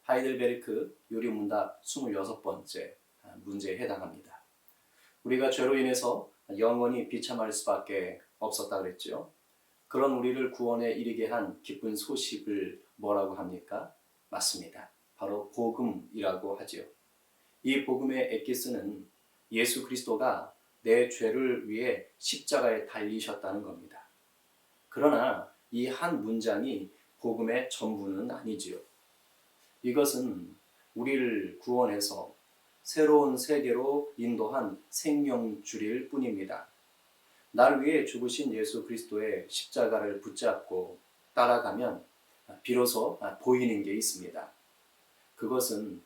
하이델베르크 요리문답 26번째 문제에 해당합니다. 우리가 죄로 인해서 영원히 비참할 수밖에 없었다 그랬죠. 그런 우리를 구원에 이르게 한 기쁜 소식을 뭐라고 합니까? 맞습니다. 바로 복음이라고 하지요. 이 복음의 엑기스는 예수 그리스도가 내 죄를 위해 십자가에 달리셨다는 겁니다. 그러나 이 한 문장이 복음의 전부는 아니지요. 이것은 우리를 구원해서 새로운 세계로 인도한 생명줄일 뿐입니다. 날 위해 죽으신 예수 그리스도의 십자가를 붙잡고 따라가면 비로소 보이는 게 있습니다. 그것은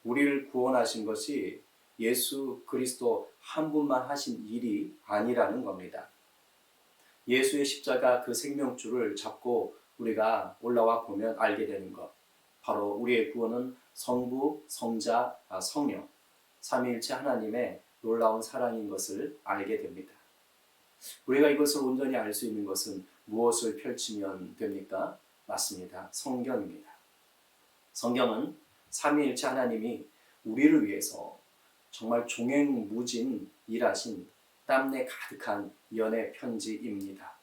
우리를 구원하신 것이 예수 그리스도 한 분만 하신 일이 아니라는 겁니다. 예수의 십자가 그 생명줄을 잡고 우리가 올라와 보면 알게 되는 것, 바로 우리의 구원은 성부, 성자, 성령, 삼위일체 하나님의 놀라운 사랑인 것을 알게 됩니다. 우리가 이것을 온전히 알 수 있는 것은 무엇을 펼치면 됩니까? 맞습니다. 성경입니다. 성경은 삼위일체 하나님이 우리를 위해서 정말 종횡무진 일하신 땀내 가득한 연애 편지입니다.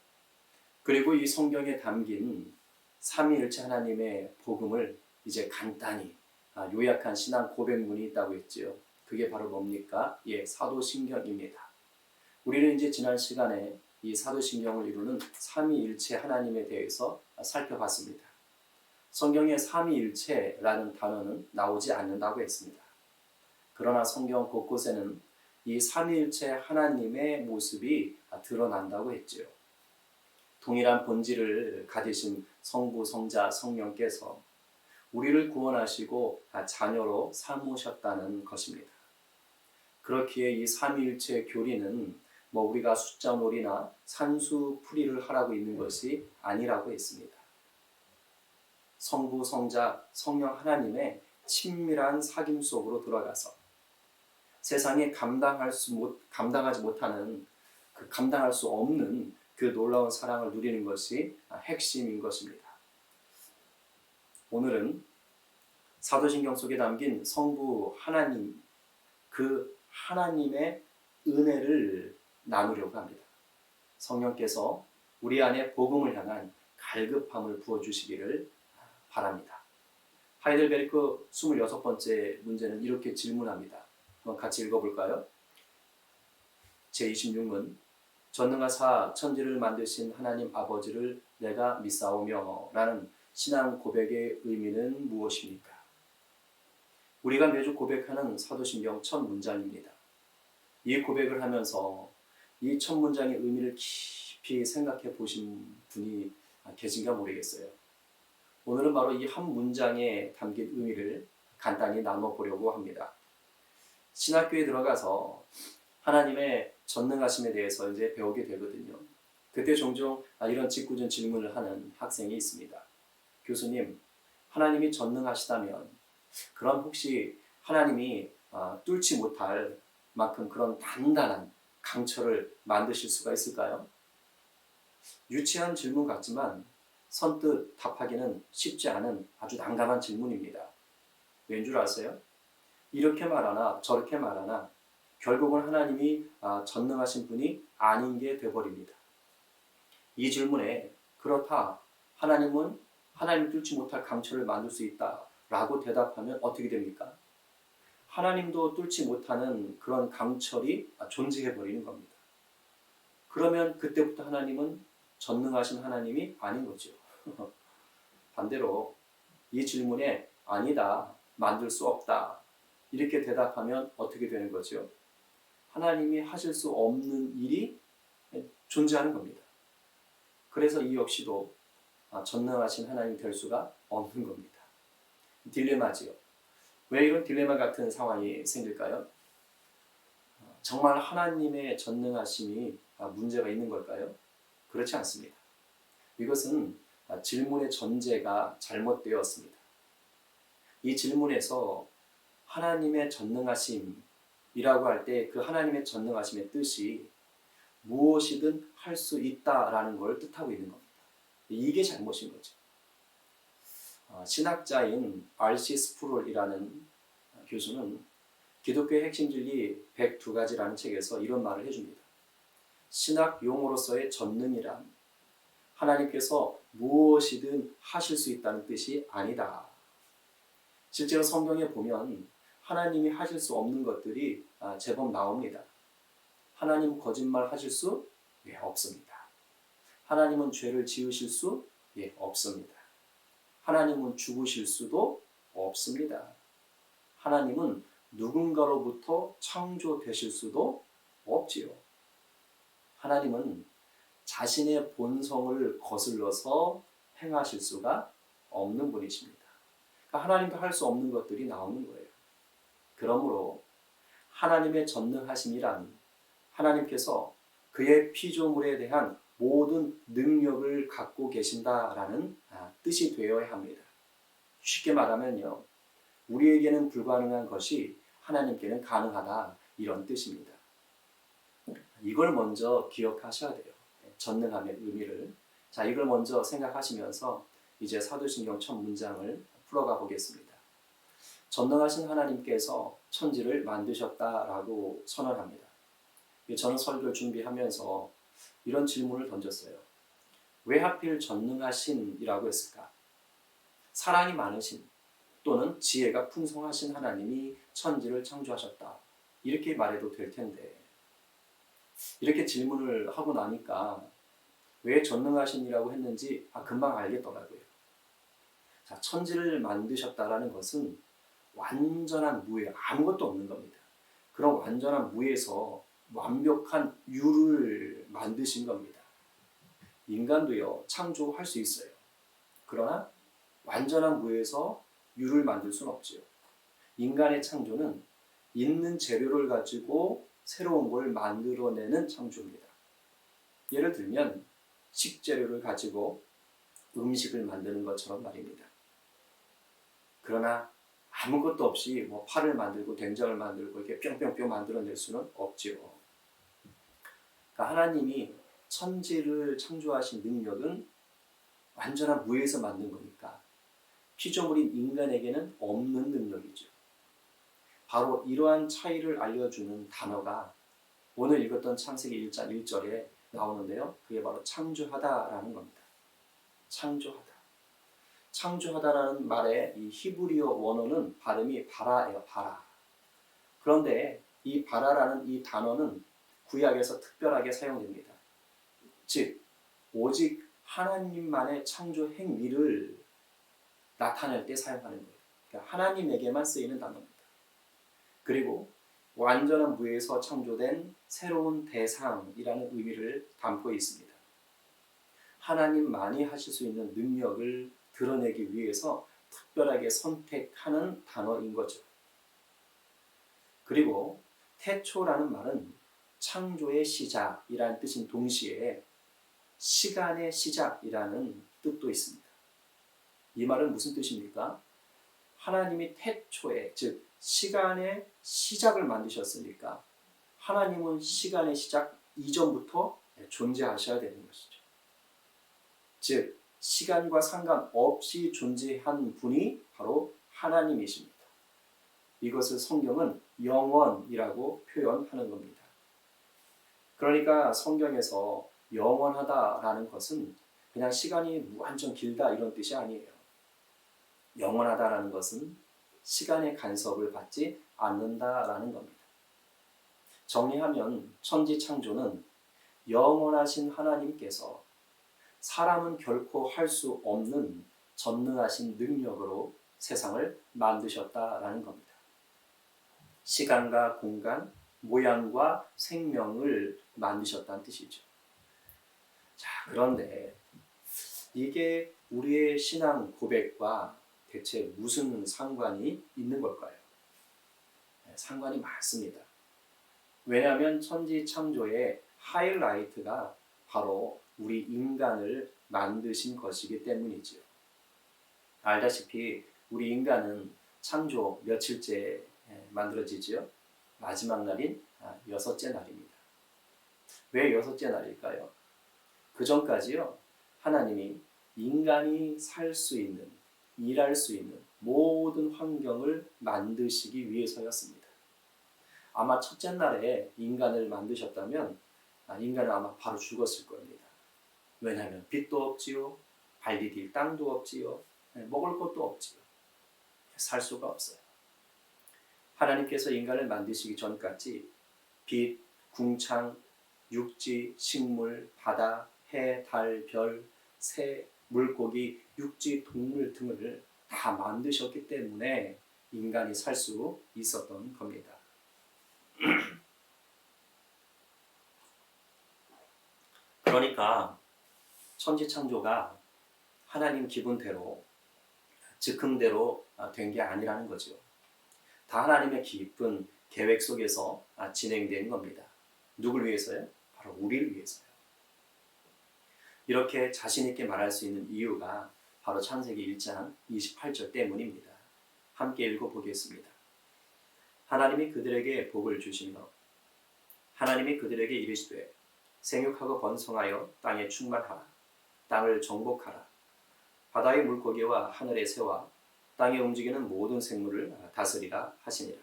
그리고 이 성경에 담긴 삼위일체 하나님의 복음을 이제 간단히 요약한 신앙 고백문이 있다고 했지요. 그게 바로 뭡니까? 사도신경입니다. 우리는 이제 지난 시간에 이 사도신경을 이루는 삼위일체 하나님에 대해서 살펴봤습니다. 성경에 삼위일체라는 단어는 나오지 않는다고 했습니다. 그러나 성경 곳곳에는 이 삼위일체 하나님의 모습이 드러난다고 했지요. 동일한 본질을 가지신 성부, 성자, 성령께서 우리를 구원하시고 자녀로 삼으셨다는 것입니다. 그렇기에 이 삼위일체 교리는 우리가 숫자놀이나 산수풀이를 하라고 있는 것이 아니라고 했습니다. 성부, 성자, 성령 하나님의 친밀한 사귐 속으로 들어가서 세상에 감당하지 못하는 감당할 수 없는 그 놀라운 사랑을 누리는 것이 핵심인 것입니다. 오늘은 사도신경 속에 담긴 성부 하나님, 그 하나님의 은혜를 나누려고 합니다. 성령께서 우리 안에 복음을 향한 갈급함을 부어주시기를 바랍니다. 하이델베르크 26번째 문제는 이렇게 질문합니다. 한번 같이 읽어볼까요? 제26문 전능하사 천지를 만드신 하나님 아버지를 내가 믿사오며 라는 신앙 고백의 의미는 무엇입니까? 우리가 매주 고백하는 사도신경 첫 문장입니다. 이 고백을 하면서 이 첫 문장의 의미를 깊이 생각해 보신 분이 계신가 모르겠어요. 오늘은 바로 이 한 문장에 담긴 의미를 간단히 나눠보려고 합니다. 신학교에 들어가서 하나님의 전능하심에 대해서 이제 배우게 되거든요. 그때 종종 이런 짓궂은 질문을 하는 학생이 있습니다. 교수님, 하나님이 전능하시다면 그럼 혹시 하나님이 뚫지 못할 만큼 그런 단단한 강철을 만드실 수가 있을까요? 유치한 질문 같지만 선뜻 답하기는 쉽지 않은 아주 난감한 질문입니다. 왠 줄 아세요? 이렇게 말하나 저렇게 말하나 결국은 하나님이 전능하신 분이 아닌 게 돼버립니다. 이 질문에 그렇다, 하나님이 뚫지 못할 강철을 만들 수 있다 라고 대답하면 어떻게 됩니까? 하나님도 뚫지 못하는 그런 강철이 존재해버리는 겁니다. 그러면 그때부터 하나님은 전능하신 하나님이 아닌 거죠. 반대로 이 질문에 아니다, 만들 수 없다 이렇게 대답하면 어떻게 되는 거죠? 하나님이 하실 수 없는 일이 존재하는 겁니다. 그래서 이 역시도 전능하신 하나님이 될 수가 없는 겁니다. 딜레마지요. 왜 이런 딜레마 같은 상황이 생길까요? 정말 하나님의 전능하심이 문제가 있는 걸까요? 그렇지 않습니다. 이것은 질문의 전제가 잘못되었습니다. 이 질문에서 하나님의 전능하심이라고 할 때 그 하나님의 전능하심의 뜻이 무엇이든 할 수 있다라는 걸 뜻하고 있는 겁니다. 이게 잘못인 거죠. 신학자인 R.C. 스프롤이라는 교수는 기독교의 핵심 진리 102가지라는 책에서 이런 말을 해줍니다. 신학 용어로서의 전능이란 하나님께서 무엇이든 하실 수 있다는 뜻이 아니다. 실제로 성경에 보면 하나님이 하실 수 없는 것들이 제법 나옵니다. 하나님 거짓말 하실 수 없습니다. 하나님은 죄를 지으실 수 없습니다. 하나님은 죽으실 수도 없습니다. 하나님은 누군가로부터 창조되실 수도 없지요. 하나님은 자신의 본성을 거슬러서 행하실 수가 없는 분이십니다. 그러니까 하나님도 할 수 없는 것들이 나오는 거예요. 그러므로 하나님의 전능하심이란 하나님께서 그의 피조물에 대한 모든 능력을 갖고 계신다라는 뜻이 되어야 합니다. 쉽게 말하면요, 우리에게는 불가능한 것이 하나님께는 가능하다, 이런 뜻입니다. 이걸 먼저 기억하셔야 돼요. 전능함의 의미를. 자, 이걸 먼저 생각하시면서 이제 사도신경 첫 문장을 풀어가 보겠습니다. 전능하신 하나님께서 천지를 만드셨다라고 선언합니다. 저는 설교를 준비하면서 이런 질문을 던졌어요. 왜 하필 전능하신이라고 했을까? 사랑이 많으신 또는 지혜가 풍성하신 하나님이 천지를 창조하셨다, 이렇게 말해도 될 텐데, 이렇게 질문을 하고 나니까 왜 전능하신이라고 했는지 금방 알겠더라고요. 자, 천지를 만드셨다라는 것은 완전한 무에, 아무것도 없는 겁니다. 그런 완전한 무에서 완벽한 유를 만드신 겁니다. 인간도요, 창조할 수 있어요. 그러나 완전한 무에서 유를 만들 수는 없지요. 인간의 창조는 있는 재료를 가지고 새로운 걸 만들어내는 창조입니다. 예를 들면 식재료를 가지고 음식을 만드는 것처럼 말입니다. 그러나 아무것도 없이 팔을 만들고 된장을 만들고 이렇게 뿅뿅뿅 만들어낼 수는 없지요. 그러니까 하나님이 천지를 창조하신 능력은 완전한 무에서 만든 거니까 피조물인 인간에게는 없는 능력이죠. 바로 이러한 차이를 알려주는 단어가 오늘 읽었던 창세기 1장 1절에 나오는데요. 그게 바로 창조하다라는 겁니다. 창조하다. 창조하다라는 말의 이 히브리어 원어는 발음이 바라예요. 바라. 그런데 이 바라라는 이 단어는 구약에서 특별하게 사용됩니다. 즉, 오직 하나님만의 창조 행위를 나타낼 때 사용하는 거예요. 그러니까 하나님에게만 쓰이는 단어입니다. 그리고 완전한 무에서 창조된 새로운 대상이라는 의미를 담고 있습니다. 하나님만이 하실 수 있는 능력을 드러내기 위해서 특별하게 선택하는 단어인 거죠. 그리고 태초라는 말은 창조의 시작이라는 뜻인 동시에 시간의 시작이라는 뜻도 있습니다. 이 말은 무슨 뜻입니까? 하나님이 태초에, 즉 시간의 시작을 만드셨으니까 하나님은 시간의 시작 이전부터 존재하셔야 되는 것이죠. 즉 시간과 상관없이 존재한 분이 바로 하나님이십니다. 이것을 성경은 영원이라고 표현하는 겁니다. 그러니까 성경에서 영원하다라는 것은 그냥 시간이 무한정 길다 이런 뜻이 아니에요. 영원하다라는 것은 시간의 간섭을 받지 않는다라는 겁니다. 정리하면 천지 창조는 영원하신 하나님께서 사람은 결코 할 수 없는 전능하신 능력으로 세상을 만드셨다라는 겁니다. 시간과 공간, 모양과 생명을 만드셨다는 뜻이죠. 자, 그런데 이게 우리의 신앙 고백과 대체 무슨 상관이 있는 걸까요? 상관이 많습니다. 왜냐하면 천지 창조의 하이라이트가 바로 우리 인간을 만드신 것이기 때문이지요. 알다시피 우리 인간은 창조 며칠째 만들어지지요? 마지막 날인 여섯째 날입니다. 왜 여섯째 날일까요? 그 전까지요, 하나님이 인간이 살 수 있는 일할 수 있는 모든 환경을 만드시기 위해서였습니다. 아마 첫째 날에 인간을 만드셨다면 인간은 아마 바로 죽었을 겁니다. 왜냐하면 빛도 없지요, 발 디딜 땅도 없지요, 먹을 것도 없지요. 살 수가 없어요. 하나님께서 인간을 만드시기 전까지 빛, 궁창, 육지, 식물, 바다, 해, 달, 별, 새, 물고기, 육지, 동물 등을 다 만드셨기 때문에 인간이 살 수 있었던 겁니다. 그러니까 천지창조가 하나님 기분대로 즉흥대로 된 게 아니라는 거죠. 다 하나님의 깊은 계획 속에서 진행된 겁니다. 누굴 위해서요? 바로 우리를 위해서요. 이렇게 자신 있게 말할 수 있는 이유가 바로 창세기 1장 28절 때문입니다. 함께 읽어보겠습니다. 하나님이 그들에게 복을 주시며 하나님이 그들에게 이르시되 생육하고 번성하여 땅에 충만하라. 땅을 정복하라. 바다의 물고기와 하늘의 새와 땅에 움직이는 모든 생물을 다스리라 하시니라.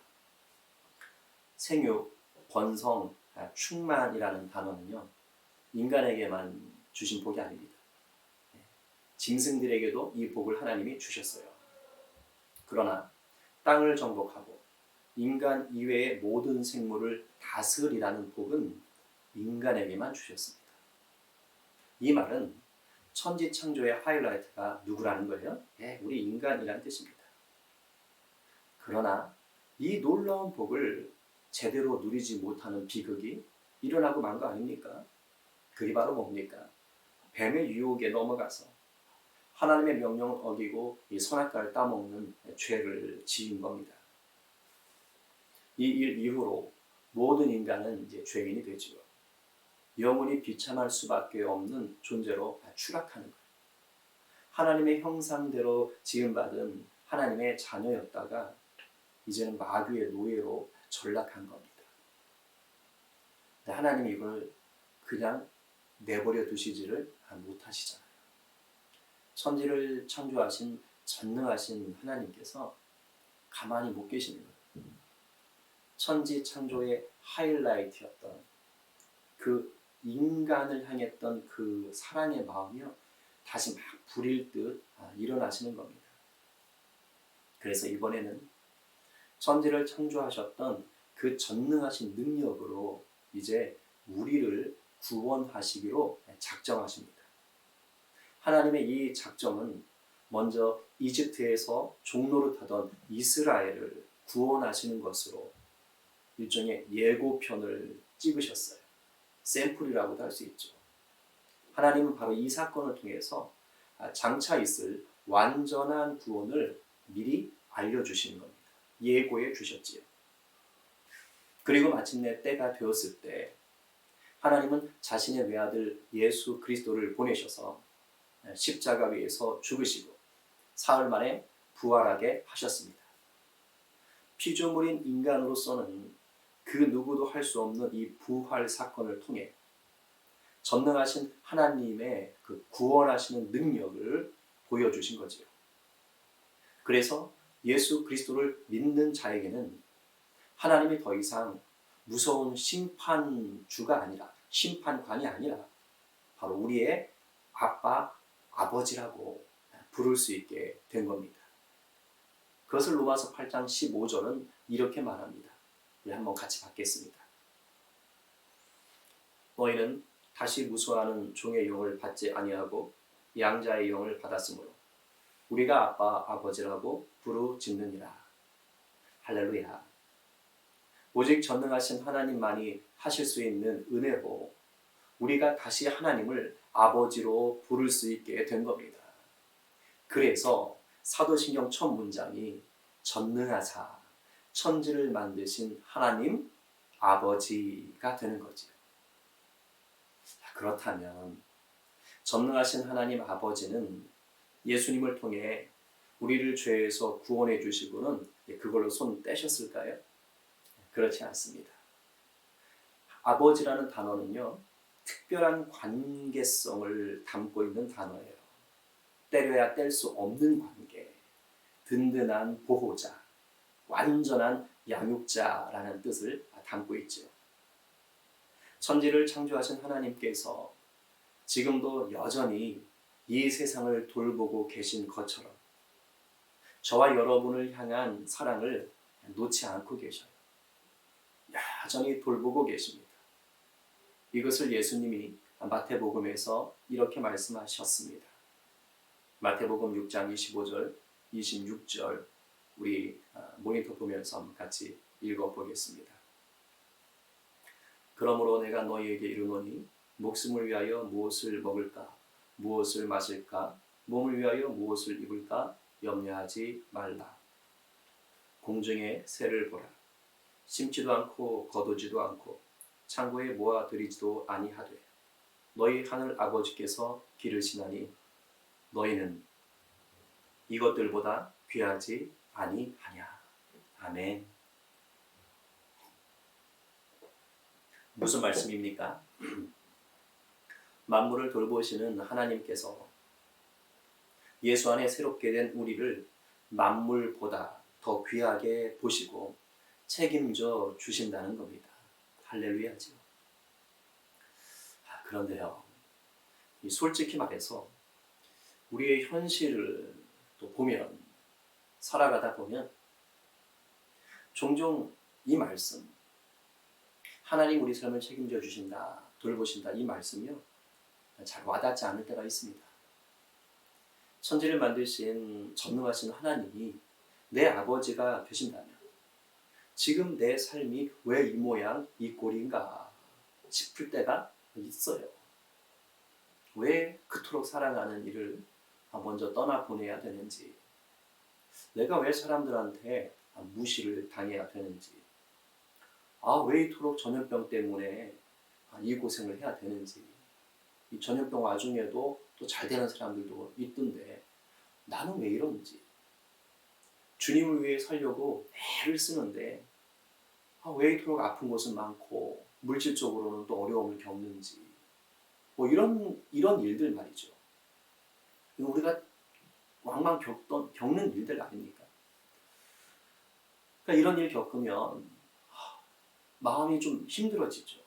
생육, 번성, 충만이라는 단어는요, 인간에게만 주신 복이 아닙니다. 짐승들에게도 이 복을 하나님이 주셨어요. 그러나 땅을 정복하고 인간 이외의 모든 생물을 다스리라는 복은 인간에게만 주셨습니다. 이 말은 천지창조의 하이라이트가 누구라는 거예요? 우리 인간이라는 뜻입니다. 그러나 이 놀라운 복을 제대로 누리지 못하는 비극이 일어나고 만 거 아닙니까? 그게 바로 뭡니까? 뱀의 유혹에 넘어가서 하나님의 명령을 어기고 이 선악과를 따먹는 죄를 지은 겁니다. 이 일 이후로 모든 인간은 이제 죄인이 되지요. 영원히 비참할 수밖에 없는 존재로 추락하는 거예요. 하나님의 형상대로 지음받은 하나님의 자녀였다가 이제는 마귀의 노예로 전락한 겁니다. 하나님이 이걸 그냥 내버려 두시지를 못하시잖아요. 천지를 창조하신 전능하신 하나님께서 가만히 못 계시는 거예요. 천지 창조의 하이라이트였던 그 인간을 향했던 그 사랑의 마음이요, 다시 막 불일 듯 일어나시는 겁니다. 그래서 이번에는 천지를 창조하셨던 그 전능하신 능력으로 이제 우리를 구원하시기로 작정하십니다. 하나님의 이 작정은 먼저 이집트에서 종노릇하던 이스라엘을 구원하시는 것으로 일종의 예고편을 찍으셨어요. 샘플이라고도 할 수 있죠. 하나님은 바로 이 사건을 통해서 장차 있을 완전한 구원을 미리 알려주시는 겁니다. 예고해 주셨지요. 그리고 마침내 때가 되었을 때 하나님은 자신의 외아들 예수 그리스도를 보내셔서 십자가 위에서 죽으시고 사흘 만에 부활하게 하셨습니다. 피조물인 인간으로서는 그 누구도 할 수 없는 이 부활 사건을 통해 전능하신 하나님의 그 구원하시는 능력을 보여주신 거지요. 그래서 예수 그리스도를 믿는 자에게는 하나님이 더 이상 무서운 심판주가 아니라, 심판관이 아니라 바로 우리의 아빠, 아버지라고 부를 수 있게 된 겁니다. 그것을 로마서 8장 15절은 이렇게 말합니다. 우리 한번 같이 받겠습니다. 너희는 다시 무수하는 종의 영을 받지 아니하고 양자의 영을 받았으므로 우리가 아빠, 아버지라고 부르짖느니라. 할렐루야. 오직 전능하신 하나님만이 하실 수 있는 은혜로 우리가 다시 하나님을 아버지로 부를 수 있게 된 겁니다. 그래서 사도신경 첫 문장이 전능하사 천지를 만드신 하나님 아버지가 되는 거죠. 그렇다면 전능하신 하나님 아버지는 예수님을 통해 우리를 죄에서 구원해 주시고는 그걸로 손 떼셨을까요? 그렇지 않습니다. 아버지라는 단어는요, 특별한 관계성을 담고 있는 단어예요. 때려야 뗄 수 없는 관계. 든든한 보호자, 완전한 양육자라는 뜻을 담고 있죠. 천지를 창조하신 하나님께서 지금도 여전히 이 세상을 돌보고 계신 것처럼 저와 여러분을 향한 사랑을 놓지 않고 계셔요. 여전히 돌보고 계십니다. 이것을 예수님이 마태복음에서 이렇게 말씀하셨습니다. 마태복음 6장 25절, 26절 우리 모니터 보면서 같이 읽어보겠습니다. 그러므로 내가 너희에게 이르노니 목숨을 위하여 무엇을 먹을까, 무엇을 마실까, 몸을 위하여 무엇을 입을까 염려하지 말라. 공중의 새를 보라. 심지도 않고 거두지도 않고 창고에 모아들이지도 아니하되 너희 하늘 아버지께서 기르시나니 너희는 이것들보다 귀하지 아니하냐. 아멘. 무슨 말씀입니까? 만물을 돌보시는 하나님께서 예수 안에 새롭게 된 우리를 만물보다 더 귀하게 보시고 책임져 주신다는 겁니다. 할렐루야죠. 그런데요, 솔직히 말해서 우리의 현실을 또 보면, 살아가다 보면 종종 이 말씀, 하나님 우리 삶을 책임져 주신다, 돌보신다, 이 말씀이요 잘 와닿지 않을 때가 있습니다. 천지를 만드신 전능하신 하나님이 내 아버지가 되신다면 지금 내 삶이 왜 이 모양 이 꼴인가 싶을 때가 있어요. 왜 그토록 사랑하는 이를 먼저 떠나보내야 되는지, 내가 왜 사람들한테 무시를 당해야 되는지, 왜 이토록 전염병 때문에 이 고생을 해야 되는지, 이 전염병 와중에도 또 잘 되는 사람들도 있던데 나는 왜 이런지, 주님을 위해 살려고 애를 쓰는데 왜 이토록 아픈 곳은 많고 물질적으로는 또 어려움을 겪는지, 뭐 이런 일들 말이죠. 우리가 왕왕 겪는 일들 아닙니까? 그러니까 이런 일 겪으면 마음이 좀 힘들어지죠.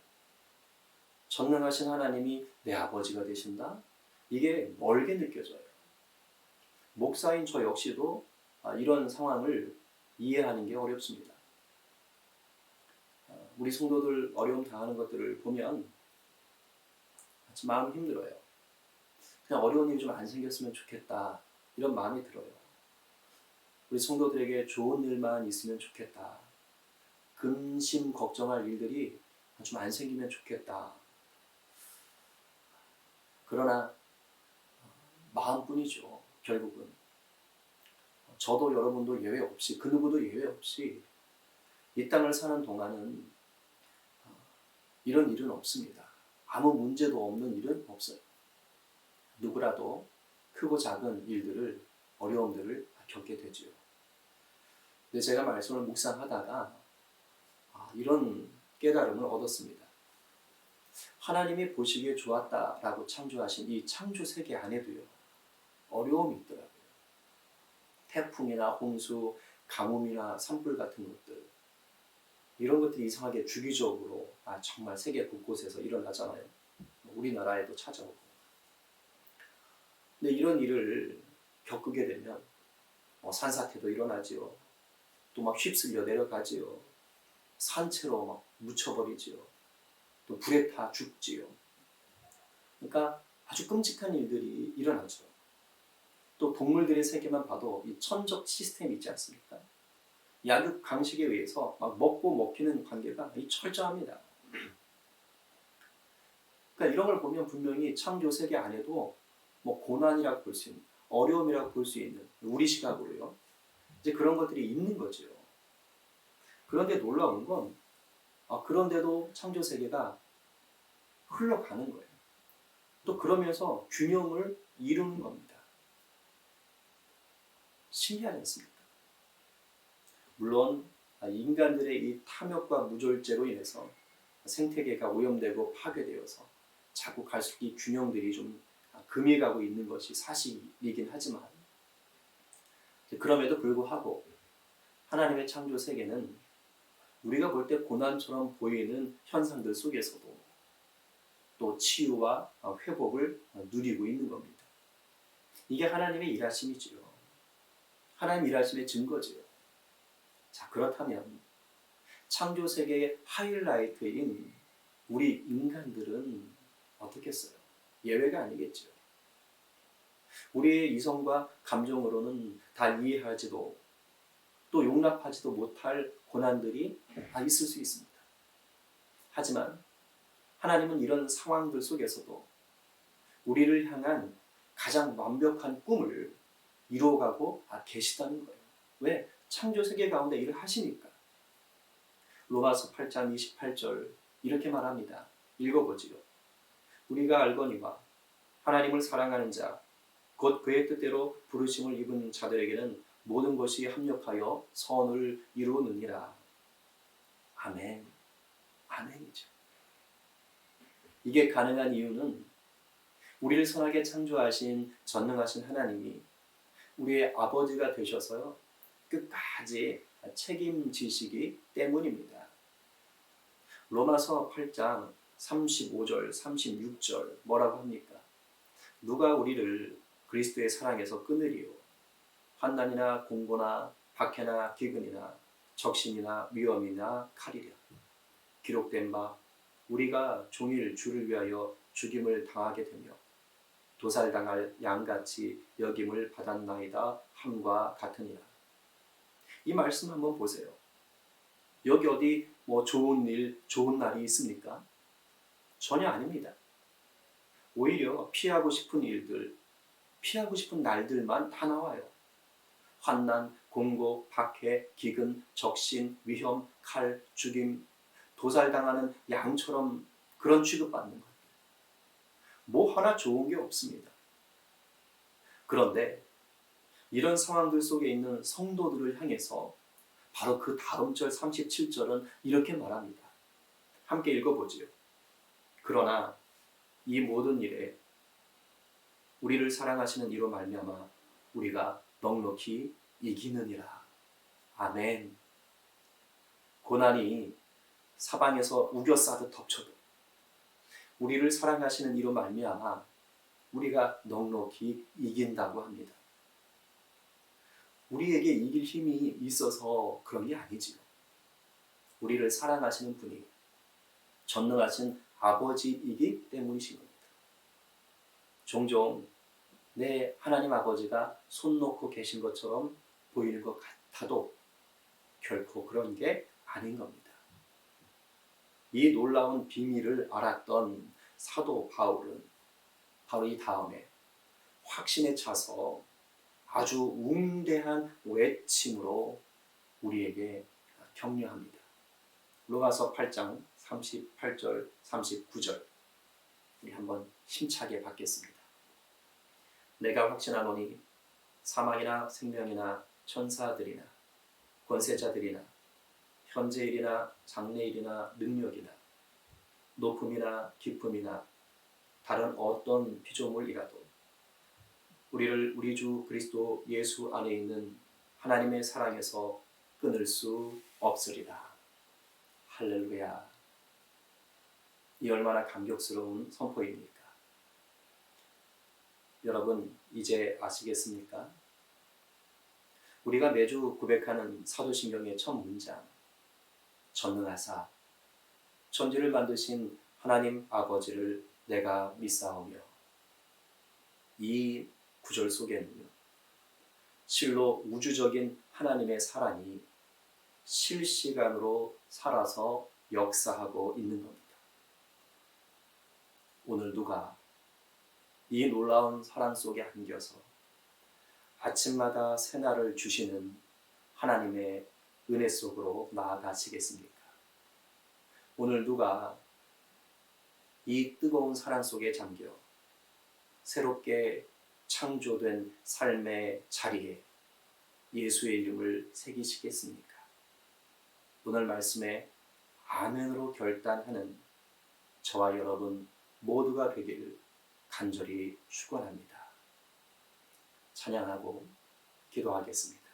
전능하신 하나님이 내 아버지가 되신다? 이게 멀게 느껴져요. 목사인 저 역시도 이런 상황을 이해하는 게 어렵습니다. 우리 성도들 어려움 당하는 것들을 보면 마음 힘들어요. 그냥 어려운 일이 좀 안 생겼으면 좋겠다, 이런 마음이 들어요. 우리 성도들에게 좋은 일만 있으면 좋겠다, 근심 걱정할 일들이 좀 안 생기면 좋겠다. 그러나 마음뿐이죠. 결국은 저도 여러분도 예외 없이, 그 누구도 예외 없이 이 땅을 사는 동안은 이런 일은 없습니다. 아무 문제도 없는 일은 없어요. 누구라도 크고 작은 일들을, 어려움들을 겪게 되죠. 근데 제가 말씀을 묵상하다가 이런 깨달음을 얻었습니다. 하나님이 보시기에 좋았다라고 창조하신 이 창조 세계 안에도요 어려움이 있더라고요. 태풍이나 홍수, 가뭄이나 산불 같은 것들, 이런 것들이 이상하게 주기적으로 정말 세계 곳곳에서 일어나잖아요. 우리나라에도 찾아오고. 근데 이런 일을 겪게 되면 산사태도 일어나지요. 또 막 휩쓸려 내려가지요. 산채로 막 묻혀버리지요. 또 불에 타 죽지요. 그러니까 아주 끔찍한 일들이 일어나죠. 또 동물들의 세계만 봐도 이 천적 시스템이 있지 않습니까? 약육 강식에 의해서 막 먹고 먹히는 관계가 철저합니다. 그러니까 이런 걸 보면 분명히 창조 세계 안에도 뭐 고난이라고 볼 수 있는, 어려움이라고 볼 수 있는, 우리 시각으로요, 이제 그런 것들이 있는 거죠. 그런데 놀라운 건 그런데도 창조 세계가 흘러가는 거예요. 또 그러면서 균형을 이루는 겁니다. 신기하지 않습니까? 물론 인간들의 이 탐욕과 무절제로 인해서 생태계가 오염되고 파괴되어서 자꾸 갈수록 이 균형들이 좀 금이 가고 있는 것이 사실이긴 하지만, 그럼에도 불구하고 하나님의 창조 세계는 우리가 볼 때 고난처럼 보이는 현상들 속에서도 또 치유와 회복을 누리고 있는 겁니다. 이게 하나님의 일하심이지요. 하나님 일하심의 증거지요. 자, 그렇다면 창조 세계의 하이라이트인 우리 인간들은 어떻겠어요? 예외가 아니겠죠. 우리의 이성과 감정으로는 다 이해하지도 또 용납하지도 못할 고난들이 다 있을 수 있습니다. 하지만 하나님은 이런 상황들 속에서도 우리를 향한 가장 완벽한 꿈을 이루어가고 계시다는 거예요. 왜? 창조세계 가운데 일을 하시니까. 로마서 8장 28절 이렇게 말합니다. 읽어보지요. 우리가 알거니와 하나님을 사랑하는 자, 곧 그의 뜻대로 부르심을 입은 자들에게는 모든 것이 합력하여 선을 이루느니라. 아멘. 아멘이죠. 이게 가능한 이유는 우리를 선하게 창조하신 전능하신 하나님이 우리의 아버지가 되셔서요. 끝까지 책임지시기 때문입니다. 로마서 8장 35절, 36절 뭐라고 합니까? 누가 우리를 그리스도의 사랑에서 끊으리요? 환난이나 공고나 박해나 기근이나 적신이나 위험이나 칼이랴. 기록된 바 우리가 종일 주를 위하여 죽임을 당하게 되며 도살당할 양같이 여김을 받았나이다 함과 같으니라. 이 말씀 한번 보세요. 여기 어디 좋은 일, 좋은 날이 있습니까? 전혀 아닙니다. 오히려 피하고 싶은 일들, 피하고 싶은 날들만 다 나와요. 환난, 공고, 박해, 기근, 적신, 위험, 칼, 죽임, 도살당하는 양처럼 그런 취급받는 것. 뭐 하나 좋은 게 없습니다. 그런데 이런 상황들 속에 있는 성도들을 향해서 바로 그 다음 절 37절은 이렇게 말합니다. 함께 읽어보지요. 그러나 이 모든 일에 우리를 사랑하시는 이로 말미암아 우리가 넉넉히 이기느니라. 아멘. 고난이 사방에서 우겨싸듯 덮쳐도 우리를 사랑하시는 이로 말미암아 우리가 넉넉히 이긴다고 합니다. 우리에게 이길 힘이 있어서 그런 게 아니지요. 우리를 사랑하시는 분이 전능하신 아버지이기 때문이신 겁니다. 종종 내 하나님 아버지가 손 놓고 계신 것처럼 보이는 것 같아도 결코 그런 게 아닌 겁니다. 이 놀라운 비밀을 알았던 사도 바울은 바로 이 다음에 확신에 차서 아주 웅대한 외침으로 우리에게 격려합니다. 로마서 8장 38절 39절 우리 한번 힘차게 받겠습니다. 내가 확신하노니 사망이나 생명이나 천사들이나 권세자들이나 현재일이나 장래일이나 능력이나 높음이나 깊음이나 다른 어떤 피조물이라도 우리를 우리 주 그리스도 예수 안에 있는 하나님의 사랑에서 끊을 수 없으리라. 할렐루야. 이 얼마나 감격스러운 선포입니까? 여러분 이제 아시겠습니까? 우리가 매주 고백하는 사도신경의 첫 문장 전능하사 천지를 만드신 하나님 아버지를 내가 믿사오며 이 구절 속에는요 실로 우주적인 하나님의 사랑이 실시간으로 살아서 역사하고 있는 겁니다. 오늘 누가 이 놀라운 사랑 속에 안겨서 아침마다 새날을 주시는 하나님의 은혜 속으로 나아가시겠습니까? 오늘 누가 이 뜨거운 사랑 속에 잠겨 새롭게 창조된 삶의 자리에 예수의 이름을 새기시겠습니까? 오늘 말씀에 아멘으로 결단하는 저와 여러분 모두가 되기를 간절히 축원합니다. 찬양하고 기도하겠습니다.